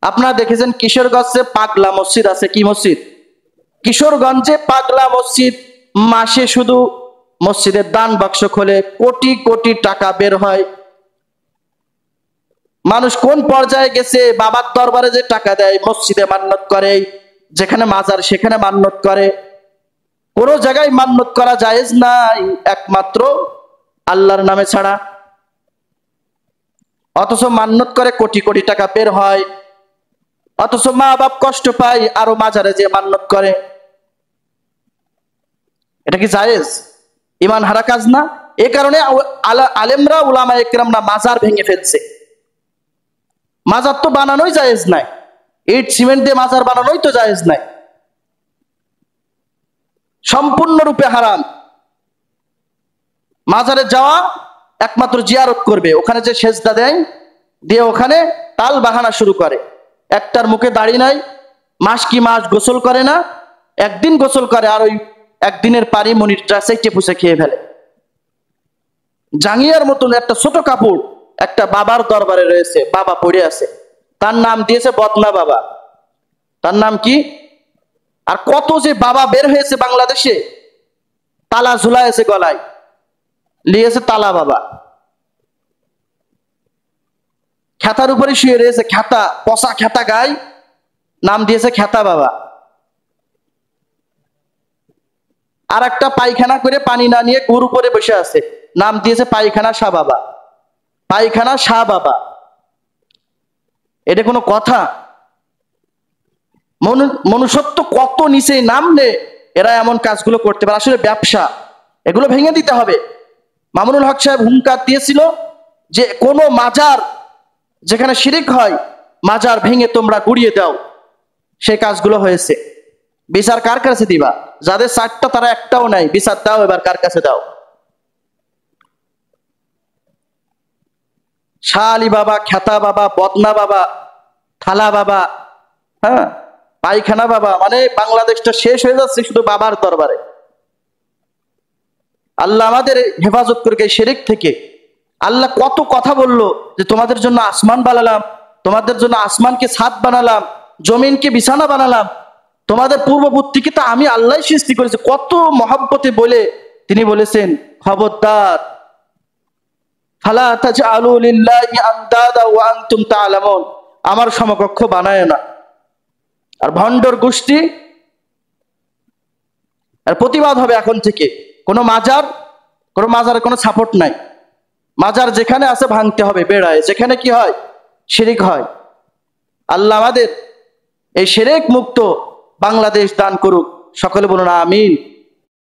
আপনারা দেখেছেন কিশোরগঞ্জে পাগলা মসজিদ আছে, কি মসজিদ? কিশোরগঞ্জে পাগলা মসজিদ। মাসে শুধু মসজিদের দান বাক্স খোলে কোটি কোটি টাকা বের হয়। মানুষ কোন পর্যায়ে গেছে, বাবার দরবারে যে টাকা দেয়, মসজিদে মান্নত করে, যেখানে মাজার সেখানে মান্নত করে। কোন জায়গায় মান্নত করা জায়েজ নাই একমাত্র আল্লাহর নামে ছাড়া। অথচ মান্নত করে কোটি কোটি টাকা বের হয়, অথচ মা বাপ কষ্ট পায় আরো মাজারে যে মান্নত করে। এটা কি জায়েজ? ইমান হারা কাজ না? এ কারণে আলেমরা উলামা ইকরামরা মাজার ভেঙে ফেলছে। মাজার তো বানানোই জায়েজ নাই, ইট সিমেন্ট দিয়ে মাজার বানানোই তো জায়েজ নাই, সম্পূর্ণরূপে হারাম। মাজারে যাওয়া একমাত্র জিয়ারত করবে, ওখানে যে সেজদা দেয় দিয়ে ওখানে তাল বাহানা শুরু করে। একটার মুখে দাড়ি নাই, মাস কি মাস গোসল করে না, একদিন গোসল করে আর ওই একদিনের পারি মনিরটা চেটে পুষে খেয়ে ফেলে। জাঙ্গিয়ার মতন একটা ছোট কাপড় একটা বাবার দরবারে রয়েছে, বাবা পড়ে আছে, তার নাম দিয়েছে বদনা বাবা। তার নাম কি? আর কত যে বাবা বের হয়েছে বাংলাদেশে, তালা ঝুলাইছে গলায়, লিয়েছে তালা বাবা। খেতার উপরে শুয়ে রয়েছে, খেতা, পচা খেতা গায়, নাম দিয়েছে খেতা বাবা। আর একটা পায়খানা করে পানি না নিয়ে গুড় উপরে বসে আছে, নাম দিয়েছে পায়খানা শাহ বাবা। পায়খানা শাহ বাবা, এটা কোনো কথা? মনুষ্যত্ব কত নিচে নামলে এরা এমন কাজগুলো করতে পারে। আসলে ব্যবসা, এগুলো ভেঙে দিতে হবে। মামুনুল হক সাহেব হুঙ্কার দিয়েছিল যে কোনো মাজার যেখানে শিরিক হয়, মাজার ভেঙে তোমরা গুড়িয়ে দাও। সেই কাজগুলো হয়েছে। বিচার কার কাছে দিবা? যাদের চারটা তারা একটাও নাই, বিচার দাও, এবার কার কাছে দাও? শাহ আলী বাবা, খেতা বাবা, বদনা বাবা, থালা বাবা, হ্যাঁ, পায়খানা বাবা, মানে বাংলাদেশটা শেষ হয়ে যাচ্ছে শুধু বাবার দরবারে। আল্লাহ আমাদের হেফাজত করবে শিরিক থেকে। আল্লাহ কত কথা বললো যে তোমাদের জন্য আসমান বানালাম, তোমাদের জন্য আসমানকে ছাদ বানালাম, জমিনকে বিছানা বানালাম, তোমাদের পূর্ববর্তীকে তো আমি আল্লাহ সৃষ্টি করেছি। কত মহব্বতে বলে তিনি বলেছেন, খবরদার, ফালা তাজআলু লিল্লাহি আনদাদা ওয়া আনতুম তা'লামুন, আমার সমকক্ষ বানায় না। আর ভণ্ডর গোষ্ঠী আর প্রতিবাদ হবে এখন থেকে। কোনো মাজারে কোনো সাপোর্ট নাই। মাজার যেখানে আছে ভাঙতে হবে, বেড়ায় যেখানে কি হয় শিরিক হয়। আল্লাহ আমাদের এই শিরিক মুক্ত বাংলাদেশ দান করুক। সকলে বলুন আমিন।